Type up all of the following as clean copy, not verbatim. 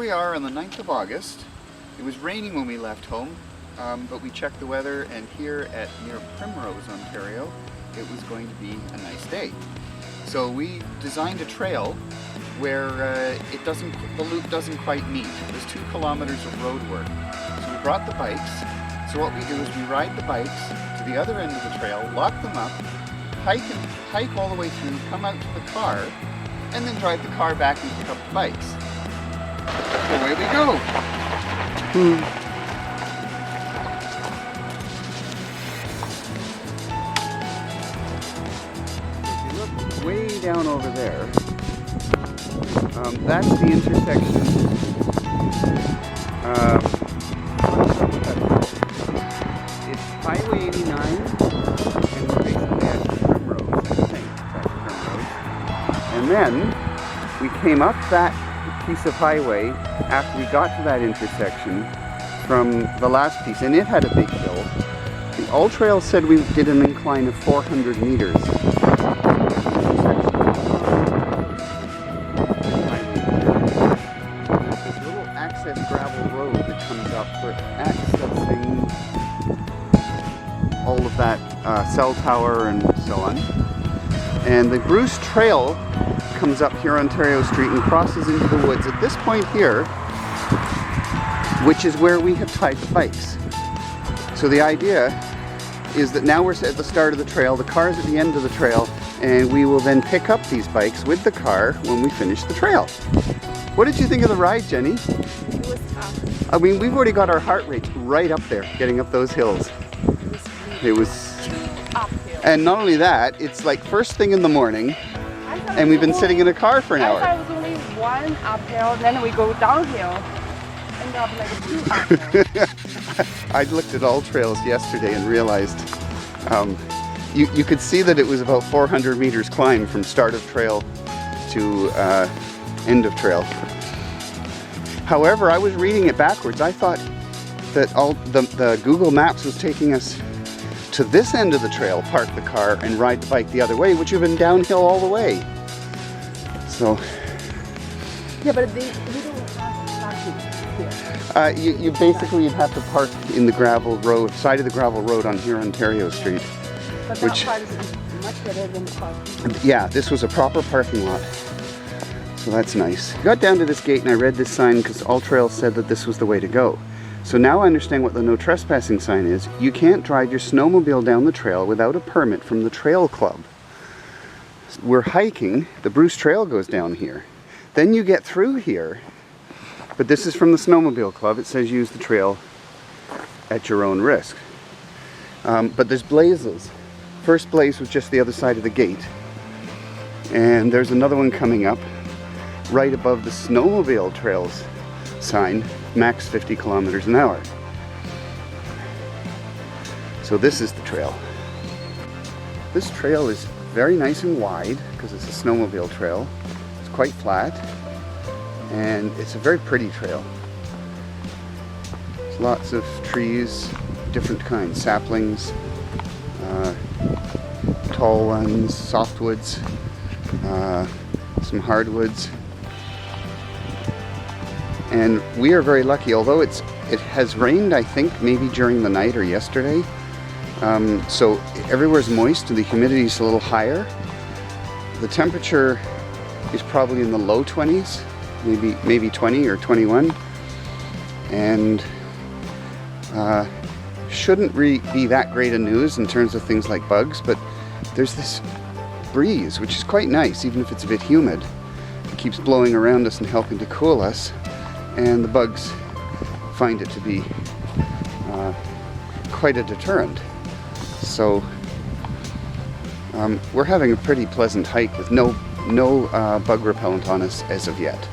we are on the 9th of August. It was raining when we left home, but we checked the weather, and here at near Primrose, Ontario, it was going to be a nice day. So we designed a trail where the loop doesn't quite meet. There's 2 kilometers of road work. So we brought the bikes. So what we do is we ride the bikes to the other end of the trail, lock them up, hike all the way through, come out to the car, and then drive the car back and pick up the bikes. Away we go. If you look way down over there, that's the intersection. It's Highway 89, and we're basically at Primrose, I think. That's Primrose. And then we came up that piece of highway after we got to that intersection from the last piece, and it had a big hill. The AllTrails said we did an incline of 400 meters. This little access gravel road that comes up for accessing all of that cell tower and so on. And the Bruce Trail comes up here Ontario Street and crosses into the woods at this point here, which is where we have tied the bikes. So the idea is that now we're at the start of the trail, the car's at the end of the trail, and we will then pick up these bikes with the car when we finish the trail. What did you think of the ride, Jenny? It was tough. I mean, we've already got our heart rate right up there, getting up those hills. It was uphill. And not only that, it's like first thing in the morning, and we've been sitting in a car for an hour. I thought it was only 1 uphill, then we go downhill. End up like 2 uphill. I looked at AllTrails yesterday and realized you could see that it was about 400 meters climb from start of trail to end of trail. However, I was reading it backwards. I thought that the Google Maps was taking us to this end of the trail, park the car, and ride the bike the other way, which would have been downhill all the way. So. Yeah, but we don't have parking here. You basically you'd have to park in the gravel road, side of the gravel road on here Ontario Street. But that part is much better than the parking. Yeah, this was a proper parking lot. So that's nice. I got down to this gate and I read this sign because AllTrails said that this was the way to go. So now I understand what the no trespassing sign is. You can't drive your snowmobile down the trail without a permit from the trail club. We're hiking, the Bruce Trail goes down here. Then you get through here, but this is from the snowmobile club. It says use the trail at your own risk. But there's blazes. First blaze was just the other side of the gate. And there's another one coming up right above the snowmobile trails sign, max 50 kilometers an hour. So this is the trail. This trail is very nice and wide because it's a snowmobile trail. It's quite flat and it's a very pretty trail. There's lots of trees, different kinds, saplings, tall ones, softwoods, some hardwoods. And we are very lucky, although it has rained, I think, maybe during the night or yesterday. So everywhere's moist and the humidity is a little higher. The temperature is probably in the low 20s, maybe 20 or 21. And shouldn't be that great a news in terms of things like bugs, but there's this breeze, which is quite nice, even if it's a bit humid. It keeps blowing around us and helping to cool us. And the bugs find it to be quite a deterrent. So we're having a pretty pleasant hike with no bug repellent on us as of yet.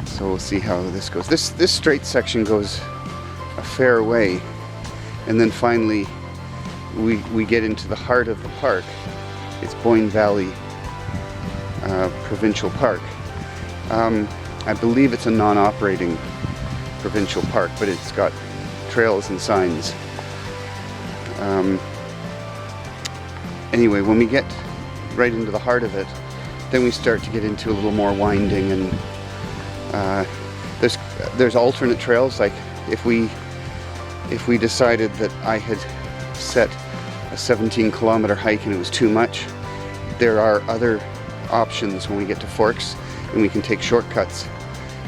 So we'll see how this goes. This straight section goes a fair way, and then finally we get into the heart of the park. It's Boyne Valley Provincial Park. I believe it's a non-operating provincial park, but it's got trails and signs. Anyway, when we get right into the heart of it, then we start to get into a little more winding, and there's alternate trails. Like if we decided that I had set a 17-kilometer hike and it was too much, there are other options when we get to forks, and we can take shortcuts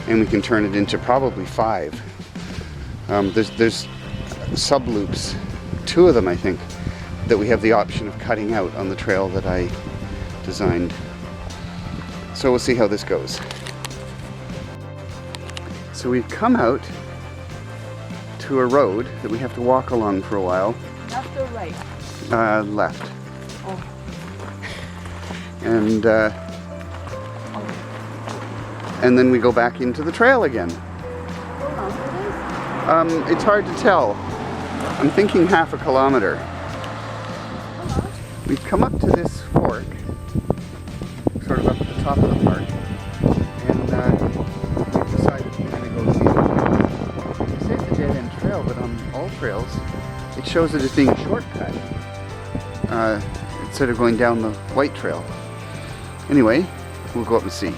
and we can turn it into probably 5. There's sub loops, 2 of them I think, that we have the option of cutting out on the trail that I designed. So we'll see how this goes. So we've come out to a road that we have to walk along for a while. Left or right? Left. Oh. And then we go back into the trail again. How long it is? It's hard to tell. I'm thinking half a kilometer. We've come up to this fork, sort of up at the top of the park, and we've decided we're going to go see it. It says a dead-end trail, but on AllTrails, it shows it as being a shortcut instead of going down the white trail. Anyway, we'll go up and see.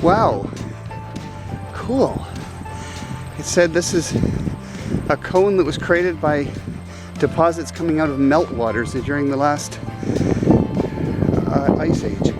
Wow, cool. It said this is a cone that was created by deposits coming out of meltwaters during the last ice age.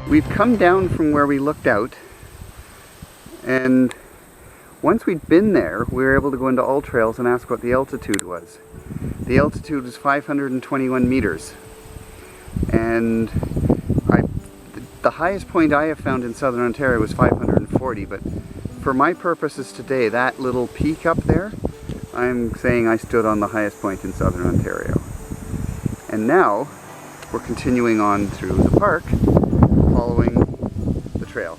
We've come down from where we looked out, and once we'd been there, we were able to go into AllTrails and ask what the altitude was. The altitude was 521 meters, and the highest point I have found in southern Ontario was 540, but for my purposes today, that little peak up there, I'm saying I stood on the highest point in southern Ontario. And now, we're continuing on through the park, following the trail.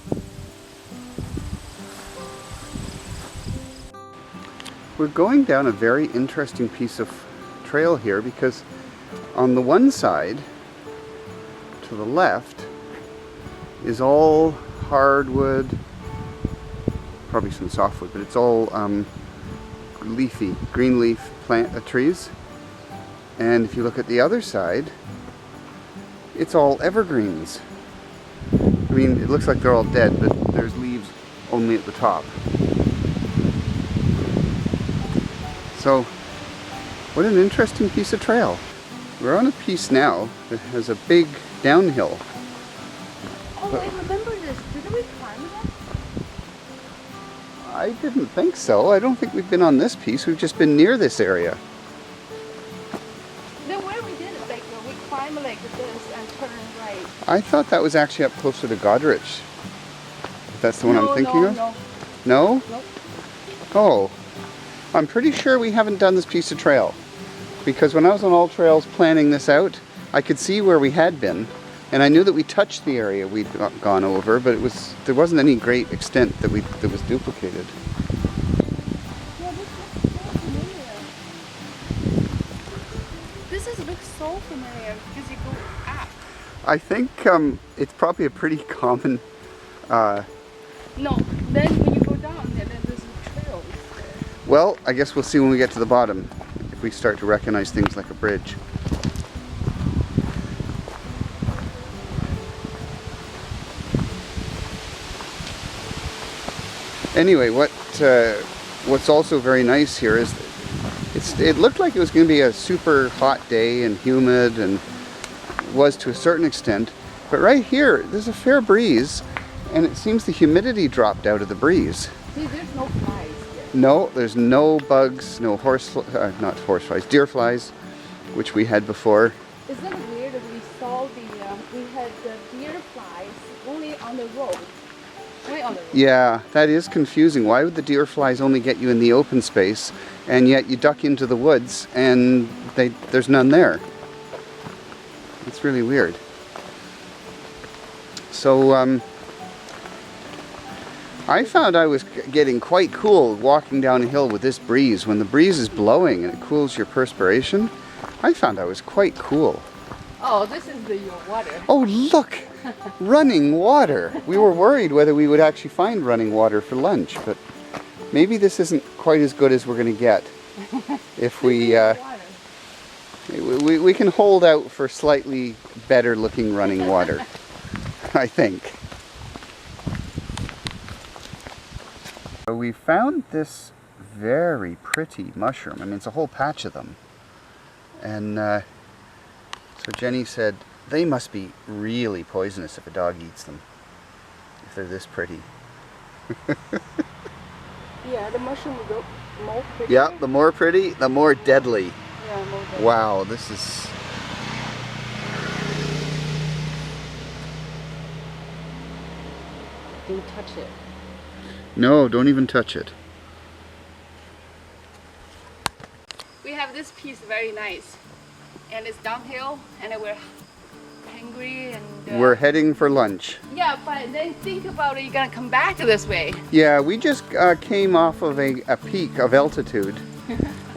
We're going down a very interesting piece of trail here, because on the one side, to the left, is all hardwood, probably some softwood, but it's all leafy, green leaf trees. And if you look at the other side, it's all evergreens. I mean, it looks like they're all dead, but there's leaves only at the top. So, what an interesting piece of trail. We're on a piece now that has a big downhill. Oh, I remember this. Didn't we climb that? I didn't think so. I don't think we've been on this piece. We've just been near this area. Then where we did it, like we climb like this and turn right. I thought that was actually up closer to Godrich. If that's the one I'm thinking of? No. No? Nope. Oh. I'm pretty sure we haven't done this piece of trail. Because when I was on AllTrails planning this out, I could see where we had been. And I knew that we touched the area we'd gone over, but there wasn't any great extent that was duplicated. Yeah, this looks so familiar because you go up. I think it's probably a pretty common... No, then when you go down there, then there's trails. Well, I guess we'll see when we get to the bottom, if we start to recognize things like a bridge. Anyway, what's also very nice here is it it looked like it was going to be a super hot day and humid, and was to a certain extent. But right here, there's a fair breeze, and it seems the humidity dropped out of the breeze. See, there's no flies here. No, there's no bugs, no not horseflies, deer flies, which we had before. Isn't it weird that we saw we had the deer flies only on the road? Only on the road. Yeah, that is confusing. Why would the deer flies only get you in the open space, and yet you duck into the woods and there's none there? It's really weird. So, I found I was getting quite cool walking down a hill with this breeze. When the breeze is blowing and it cools your perspiration, I found I was quite cool. Oh, this is your water. Oh, look! Running water! We were worried whether we would actually find running water for lunch, but maybe this isn't quite as good as we're going to get if we can hold out for slightly better looking running water, I think. So we found this very pretty mushroom. I mean, it's a whole patch of them. And so Jenny said, they must be really poisonous if a dog eats them, if they're this pretty. Yeah, the mushroom will go more pretty. Yeah, the more pretty, the more deadly. Yeah, more deadly. Wow, this is... Don't touch it. No, don't even touch it. We have this piece very nice, and it's downhill, and we're hungry, and We're heading for lunch. yeah, but then think about it, you're gonna come back this way. Yeah, we just came off of a peak of altitude,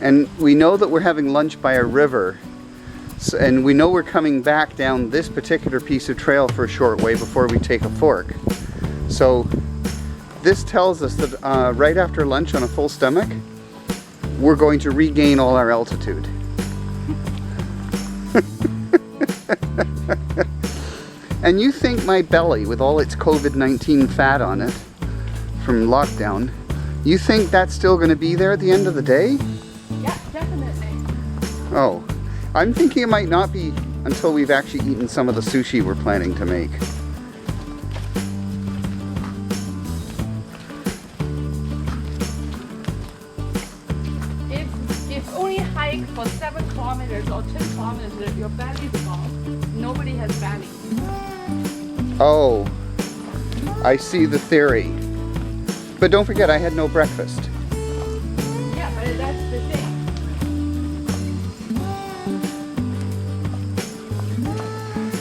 and we know that we're having lunch by a river, and we know we're coming back down this particular piece of trail for a short way before we take a fork. So this tells us that right after lunch on a full stomach, we're going to regain all our altitude. And you think my belly, with all its COVID-19 fat on it from lockdown, you think that's still going to be there at the end of the day? Yeah, definitely. Oh, I'm thinking it might not be until we've actually eaten some of the sushi we're planning to make. If only hike for 7 kilometers or 10 kilometers, your belly's gone. Nobody has belly. Oh, I see the theory. But don't forget, I had no breakfast. Yeah, but that's the thing.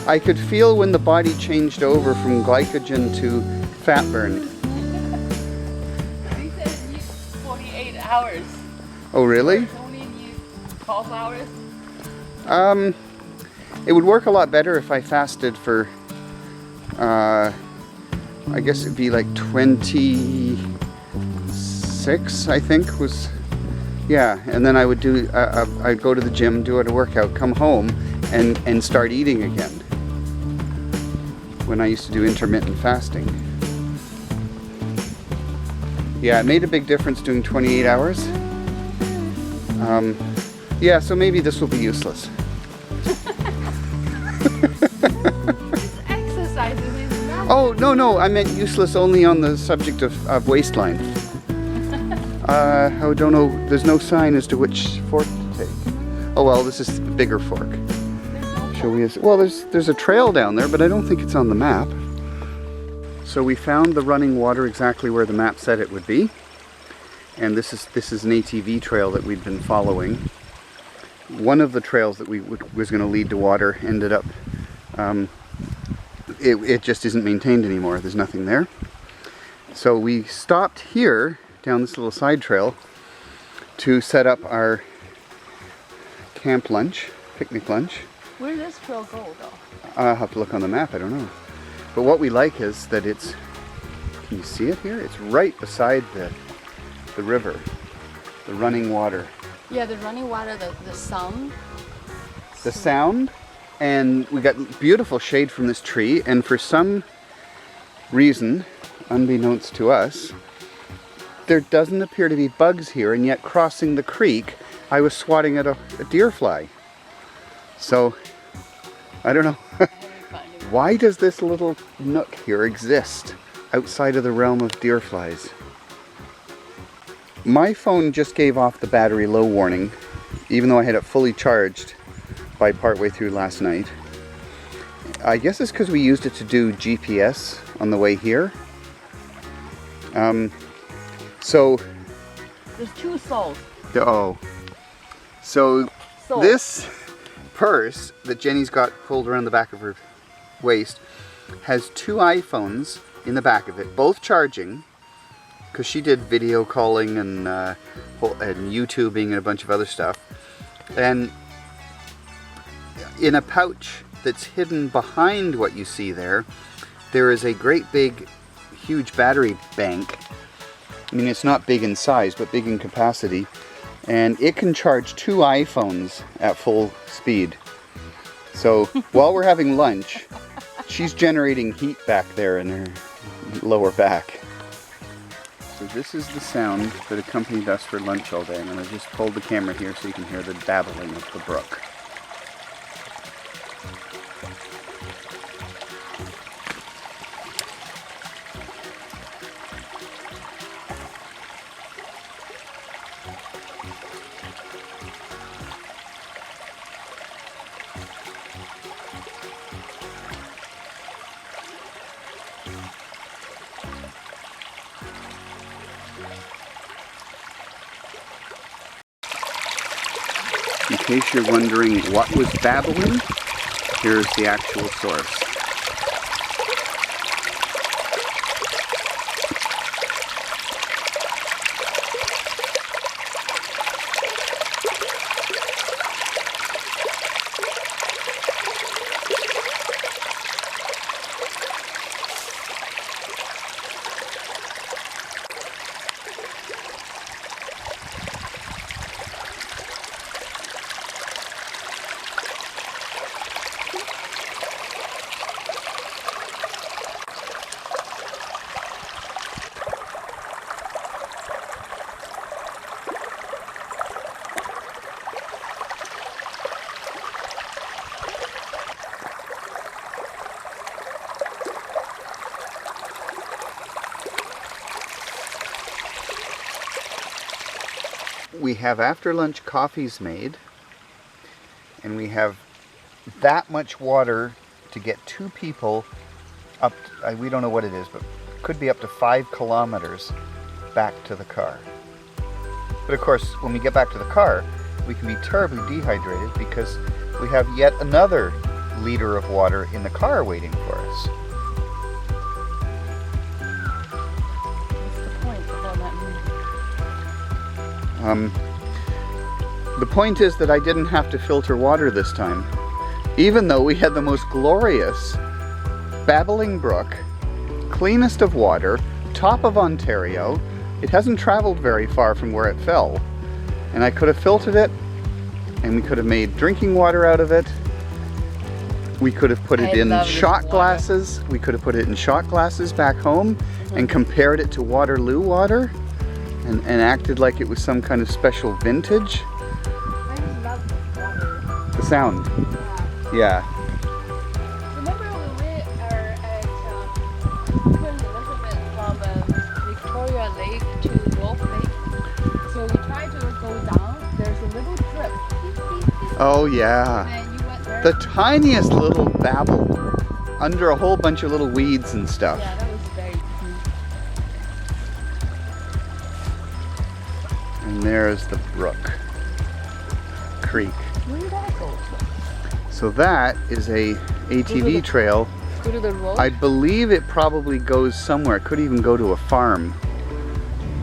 I could feel when the body changed over from glycogen to fat burn. They said use 48 hours. Oh, really? It's only use 12 hours. It would work a lot better if I fasted for, I guess it'd be like 26, I think was, yeah. And then I would do, I'd go to the gym, do a workout, come home, and start eating again. When I used to do intermittent fasting. Yeah, it made a big difference doing 28 hours. Yeah, so maybe this will be useless. It's exercises, it's not. Oh, no, I meant useless only on the subject of waistline. I don't know, there's no sign as to which fork to take. Oh well, this is the bigger fork. Shall we? Well, there's a trail down there, but I don't think it's on the map. So we found the running water exactly where the map said it would be. And this is an ATV trail that we'd been following. One of the trails that was going to lead to water ended up, it just isn't maintained anymore. There's nothing there. So we stopped here down this little side trail to set up our camp lunch, picnic lunch. Where does this trail go though? I'll have to look on the map, I don't know. But what we like is that it's, can you see it here? It's right beside the river, the running water. Yeah, the running water, the sound. The sound, and we got beautiful shade from this tree, and for some reason, unbeknownst to us, there doesn't appear to be bugs here, and yet crossing the creek, I was swatting at a deer fly. So, I don't know. Why does this little nook here exist outside of the realm of deer flies? My phone just gave off the battery low warning, even though I had it fully charged by partway through last night. I guess it's because we used it to do GPS on the way here. So There's 2 soles. oh, so this purse that Jenny's got pulled around the back of her waist has 2 iPhones in the back of it, both charging, because she did video calling and YouTubing and a bunch of other stuff. And in a pouch that's hidden behind what you see there, there is a great big, huge battery bank. I mean, it's not big in size, but big in capacity. And it can charge 2 iPhones at full speed. So while we're having lunch, she's generating heat back there in her lower back. So this is the sound that accompanied us for lunch all day. And I just pulled the camera here so you can hear the babbling of the brook. In case you're wondering what was babbling, here's the actual source. We have after lunch coffees made, and we have that much water to get 2 people up to, we don't know what it is, but could be up to 5 kilometers back to the car. But of course, when we get back to the car, we can be terribly dehydrated because we have yet another liter of water in the car waiting for us. The point is that I didn't have to filter water this time, even though we had the most glorious babbling brook, cleanest of water, top of Ontario. It hasn't traveled very far from where it fell, and I could have filtered it, and we could have made drinking water out of it. We could have put it in shot glasses. We could have put it in shot glasses back home and compared it to Waterloo water. And acted like it was some kind of special vintage. I just love water. The sound. Yeah. Remember when we are at Queen Elizabeth from Victoria Lake to Wolf Lake? So we tried to go down. There's a little drip. Oh yeah. And you went there. The tiniest little babble under a whole bunch of little weeds and stuff. Yeah, that was very cute. And there's the brook. Creek. Where did that go? So that is a ATV trail. Go to the road? I believe it probably goes somewhere. It could even go to a farm.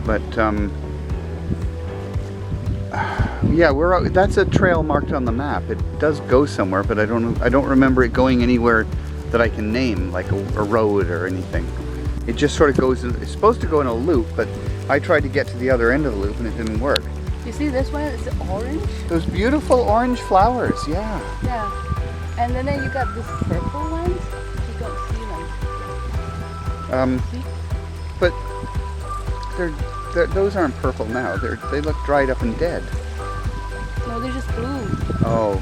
But yeah, that's a trail marked on the map. It does go somewhere, but I don't remember it going anywhere that I can name, like a road or anything. It just sort of goes it's supposed to go in a loop, but I tried to get to the other end of the loop and it didn't work. You see this one? It's orange? Those beautiful orange flowers, yeah. Yeah. And then you got this purple ones. You don't see them. See? But those aren't purple now. They look dried up and dead. No, they just blew. Oh.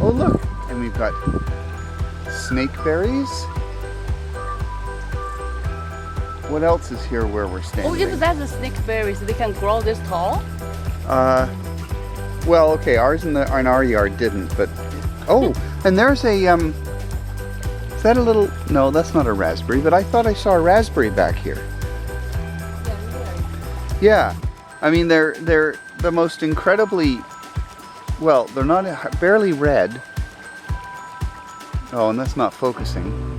Oh, look. And we've got snake berries. What else is here where we're standing? Oh, if that's a snake berries, they can grow this tall? Well, okay, ours in our yard didn't, but... Oh, and there's a, is that a little... No, that's not a raspberry, but I thought I saw a raspberry back here. Yeah. I mean, they're the most incredibly... Well, they're not... barely red. Oh, and that's not focusing.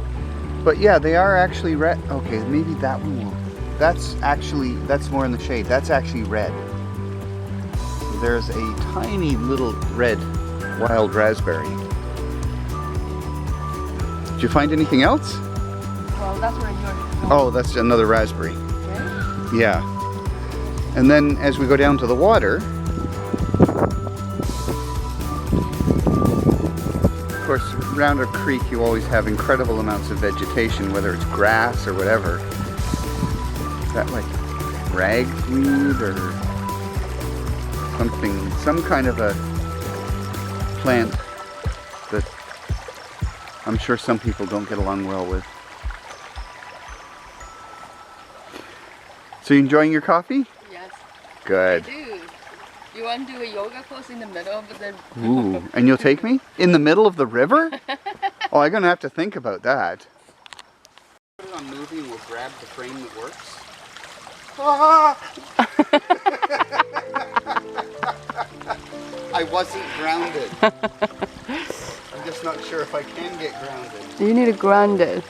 But yeah, they are actually red. Okay, maybe that one will... That's more in the shade. That's actually red. There's a tiny little red wild raspberry. Did you find anything else? Well, that's where you're... Oh, that's another raspberry. Really? Yeah. And then as we go down to the water, of course, around a creek you always have incredible amounts of vegetation, whether it's grass or whatever. Is that like ragweed or something, some kind of a plant that I'm sure some people don't get along well with. So you enjoying your coffee? Yes. Good. I do. You want to do a yoga pose in the middle of the... Ooh, and you'll take me? In the middle of the river? Oh, I'm gonna have to think about that. Put it on movie and we'll grab the frame that works. Ah! I wasn't grounded. I'm just not sure if I can get grounded. You need to ground it.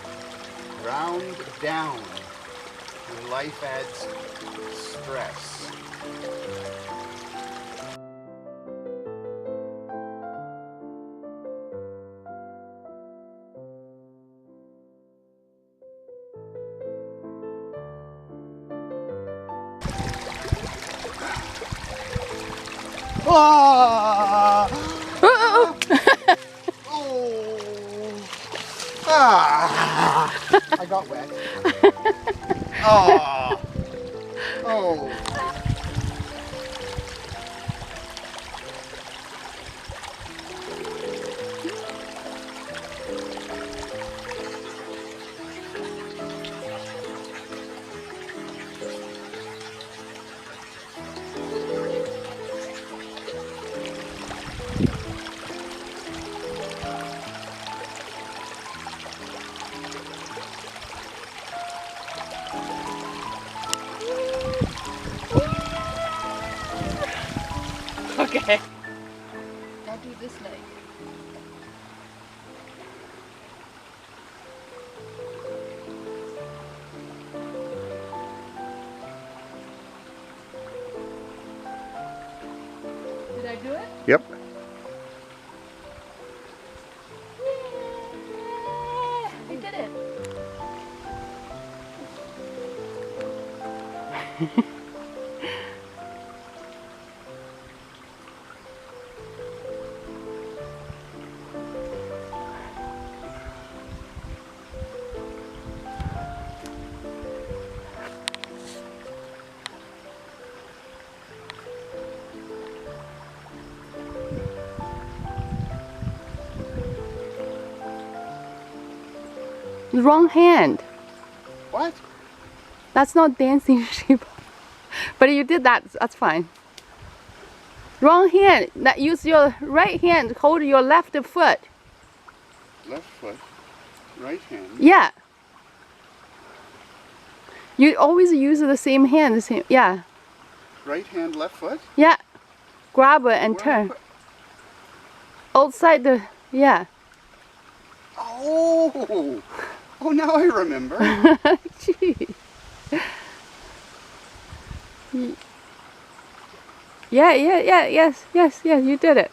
Ground down. When life adds stress. Ah! Oh! Ah! I got wet. Oh! Oh! Okay. I'll do this leg. Did I do it? Yep. Yeah, I did it. Wrong hand. What? That's not dancing sheep. But you did that, that's fine. Wrong hand. Use your right hand, hold your left foot. Left foot, right hand. Yeah. You always use the same hand, yeah. Right hand, left foot? Yeah. Grab it and Where turn. Outside the, yeah. Oh! Oh, now I remember. Gee. Yes, you did it.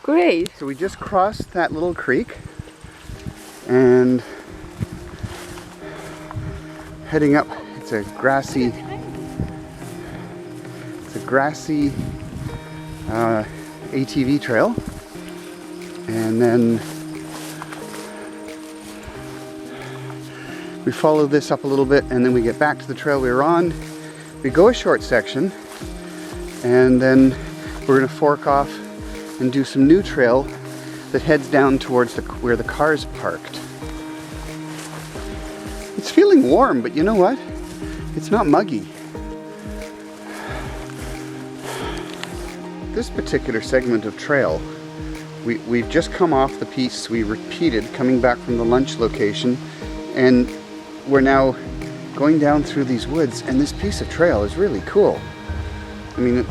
Great. So we just crossed that little creek and heading up. It's a grassy ATV trail, and then we follow this up a little bit, and then we get back to the trail we were on. We go a short section, and then we're going to fork off and do some new trail that heads down towards where the car's parked. It's feeling warm, but you know what? It's not muggy. This particular segment of trail, we've just come off the piece we repeated coming back from the lunch location, and we're now going down through these woods, and this piece of trail is really cool. I mean,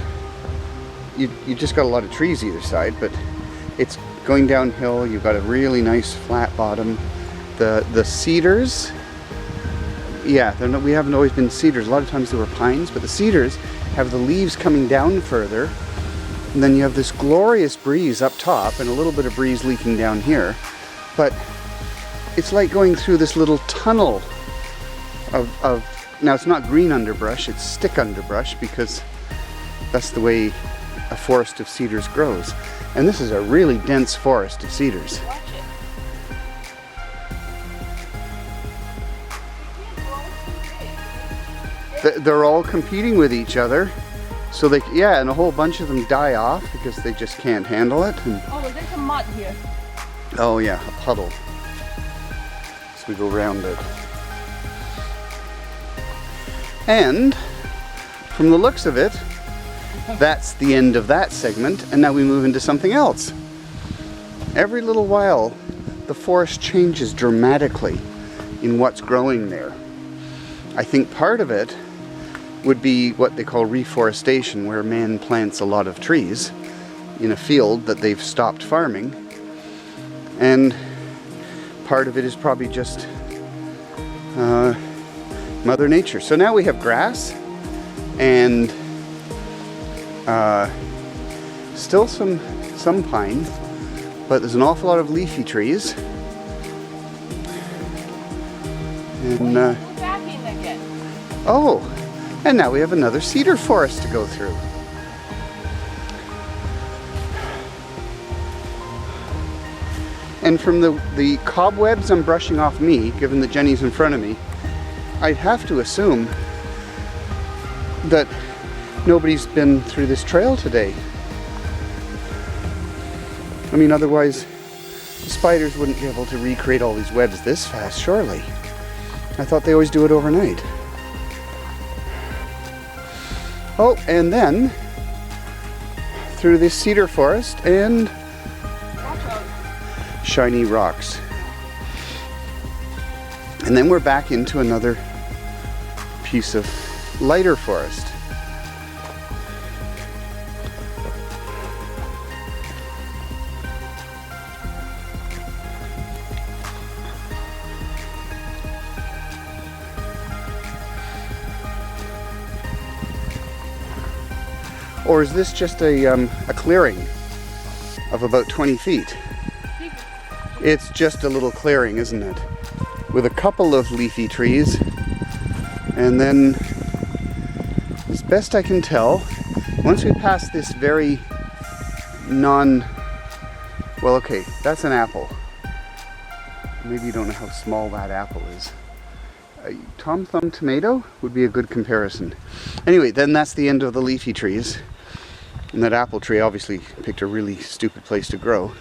you just got a lot of trees either side, but it's going downhill. You've got a really nice flat bottom. The cedars, yeah, we haven't always been cedars. A lot of times they were pines, but the cedars have the leaves coming down further. And then you have this glorious breeze up top and a little bit of breeze leaking down here. But it's like going through this little tunnel of now it's not green underbrush, it's stick underbrush, because that's the way a forest of cedars grows. And this is a really dense forest of cedars. Watch it. They're all competing with each other. So they, yeah, and a whole bunch of them die off because they just can't handle it. And, Oh, there's some mud here. oh yeah, a puddle. So we go around it. And from the looks of it, that's the end of that segment, and now we move into something else. Every little while, the forest changes dramatically in what's growing there. I think part of it would be what they call reforestation, where man plants a lot of trees in a field that they've stopped farming. And part of it is probably just Mother Nature. So now we have grass and still some pine, but there's an awful lot of leafy trees. And Go back in again. oh, and now we have another cedar forest to go through. And from the cobwebs I'm brushing off me, given that Jenny's in front of me, I'd have to assume that nobody's been through this trail today. I mean, otherwise the spiders wouldn't be able to recreate all these webs this fast, surely. I thought they always do it overnight. Oh, and then through this cedar forest and shiny rocks. And then we're back into another piece of lighter forest. Or is this just a clearing of about 20 feet? It's just a little clearing, isn't it? With a couple of leafy trees. And then, as best I can tell, once we pass this very well, okay, that's an apple. Maybe you don't know how small that apple is. A Tom Thumb tomato would be a good comparison. Anyway, then that's the end of the leafy trees. And that apple tree obviously picked a really stupid place to grow.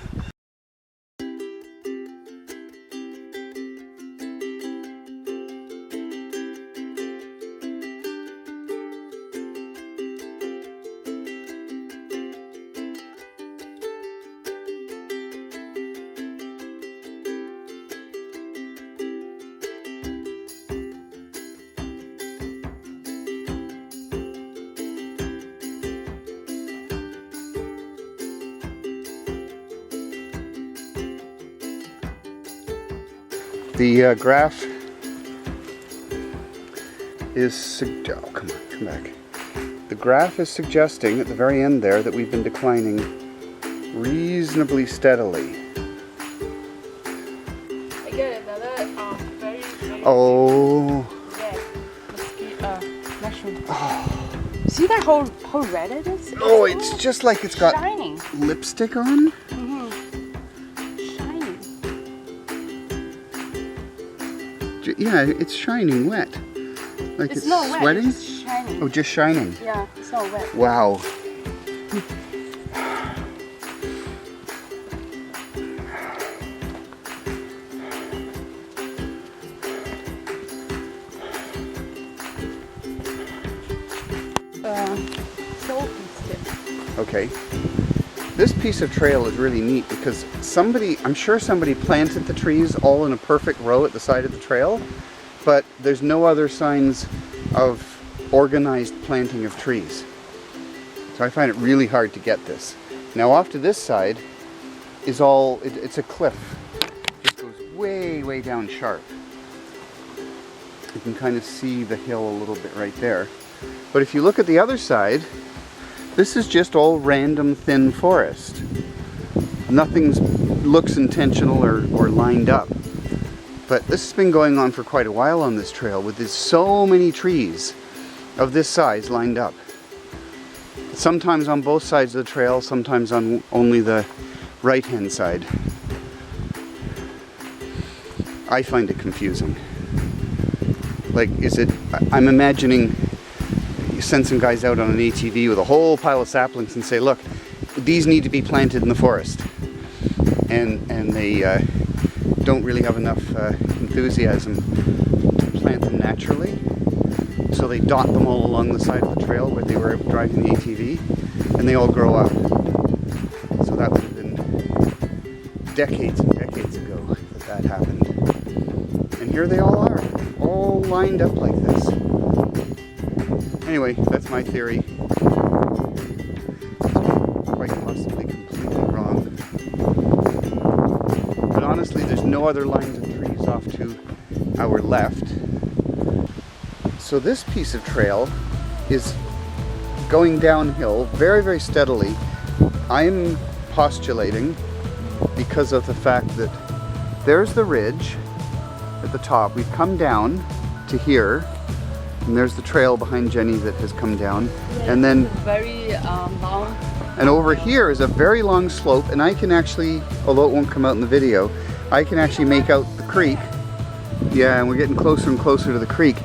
The graph is, oh, come on, come back. The graph is suggesting at the very end there that we've been declining reasonably steadily. I get another very Oh. red mushroom. Oh. See that how red it is? Oh, it's just like it's got shining. lipstick on. Yeah, it's shining wet. Like it's not wet, sweating? it's shining. Oh, just shining. Yeah, it's not wet. Wow. Okay. This piece of trail is really neat because I'm sure somebody planted the trees all in a perfect row at the side of the trail, but there's no other signs of organized planting of trees. So I find it really hard to get this. Now off to this side is it's a cliff. It goes way, way down sharp. You can kind of see the hill a little bit right there. But if you look at the other side, this is just all random thin forest. Nothing looks intentional or lined up. But this has been going on for quite a while on this trail with so many trees of this size lined up. Sometimes on both sides of the trail, sometimes on only the right-hand side. I find it confusing. Like, I'm imagining you send some guys out on an ATV with a whole pile of saplings and say, look, these need to be planted in the forest. And they don't really have enough enthusiasm to plant them naturally. So they dot them all along the side of the trail where they were driving the ATV, and they all grow up. So that would have been decades and decades ago that happened. And here they all are, all lined up like this. Anyway, that's my theory. Quite possibly completely wrong. But honestly, there's no other lines of trees off to our left. So this piece of trail is going downhill very, very steadily. I'm postulating, because of the fact that there's the ridge at the top. We've come down to here, and there's the trail behind Jenny that has come down. Yeah, and then very long. And over here is a very long slope, and I can actually, although it won't come out in the video, I can actually make out the creek. Yeah, and we're getting closer and closer to the creek.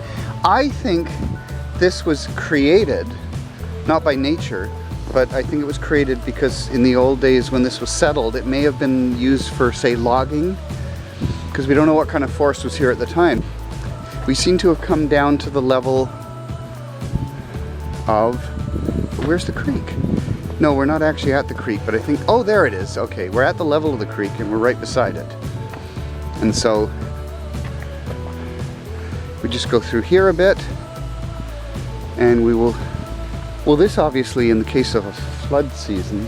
I think this was created, not by nature, but I think it was created because in the old days when this was settled, it may have been used for, say, logging, because we don't know what kind of forest was here at the time. We seem to have come down to the level of, where's the creek? No, we're not actually at the creek, but I think, oh, there it is. Okay, we're at the level of the creek and we're right beside it. And so we just go through here a bit, and we will, well, this obviously in the case of a flood season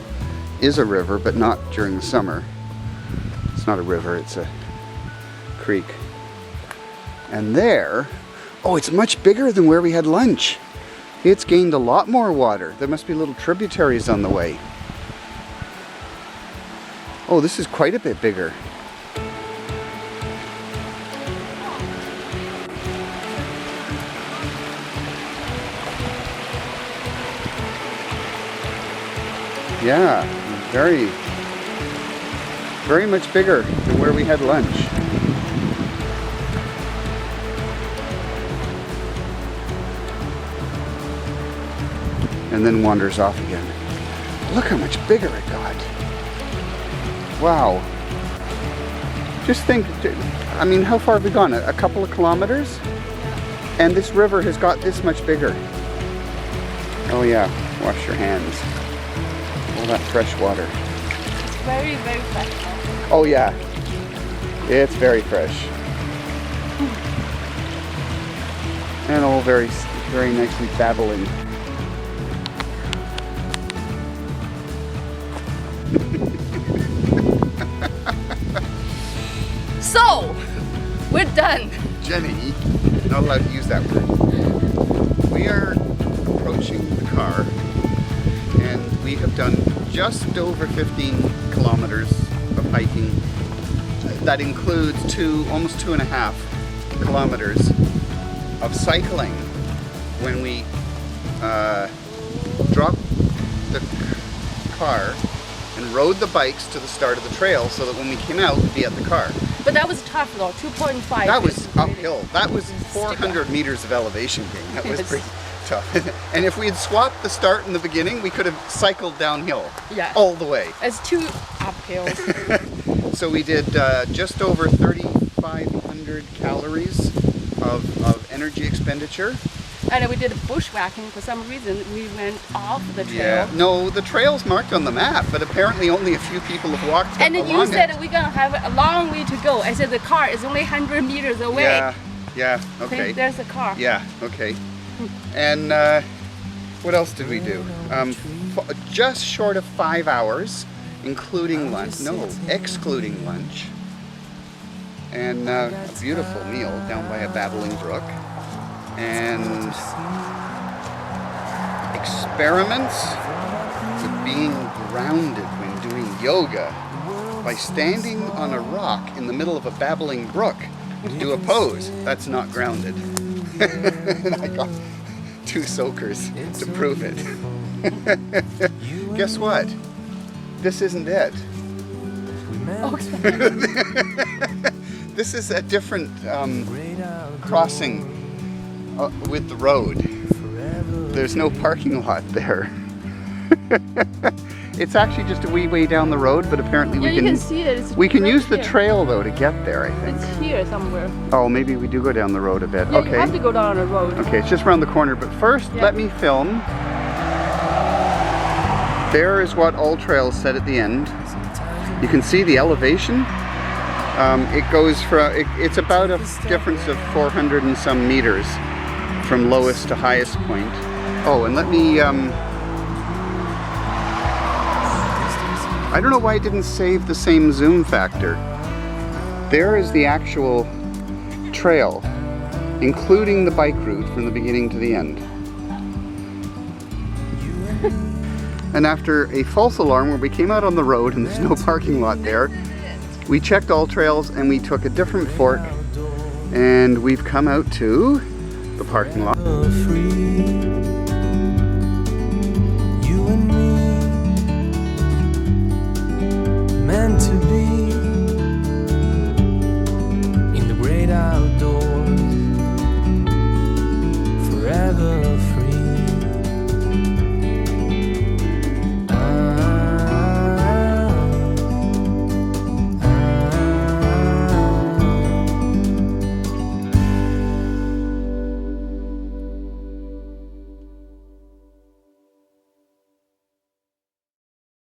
is a river, but not during the summer. It's not a river, it's a creek. And there, oh, it's much bigger than where we had lunch. It's gained a lot more water. There must be little tributaries on the way. Oh, this is quite a bit bigger. Yeah, very, very much bigger than where we had lunch. And then wanders off again. Look how much bigger it got. Wow. Just think, I mean, how far have we gone? A couple of kilometers? And this river has got this much bigger. Oh yeah, wash your hands. All that fresh water. It's very, very fresh. Oh yeah, it's very fresh. And all very, very nicely babbling. So, we're done. Jenny, not allowed to use that word. We are approaching the car, and we have done just over 15 kilometers of hiking. That includes almost 2.5 kilometers of cycling when we dropped the car and rode the bikes to the start of the trail so that when we came out, we'd be at the car. But that was tough though, 2.5. That was uphill. That was 400 meters of elevation gain. That was pretty tough. And if we had swapped the start and the beginning, we could have cycled downhill all the way. It's too uphill. So we did just over 3,500 calories of energy expenditure. And we did bushwhacking. For some reason, we went off the trail. Yeah. No, the trail's marked on the map, but apparently only a few people have walked And then you along said it. we're gonna have a long way to go. I said the car is only 100 meters away. Yeah, yeah, okay. There's the car. Yeah, okay. And what else did we do? Just short of 5 hours, including lunch. No, excluding lunch. And a beautiful meal down by a babbling brook. And experiments with being grounded when doing yoga by standing on a rock in the middle of a babbling brook to do a pose. That's not grounded. And I got 2 soakers to prove it. Guess what? This isn't it. This is a different crossing with the road. There's no parking lot there. It's actually just a wee way down the road, but apparently Yeah, you can see it. It's we can right use the here. trail though to get there, I think. It's here somewhere. Oh, maybe we do go down the road a bit. Yeah, Okay. you have to go down the road. Okay, it's just around the corner, but first Yeah. let me film. There is what AllTrails said at the end. You can see the elevation. It goes from, it's about a difference of 400 and some meters from lowest to highest point. Oh, and let me, I don't know why it didn't save the same zoom factor. There is the actual trail, including the bike route from the beginning to the end. And after a false alarm where we came out on the road and there's no parking lot there, we checked AllTrails and we took a different fork and we've come out to the parking lot. You and me, meant to be.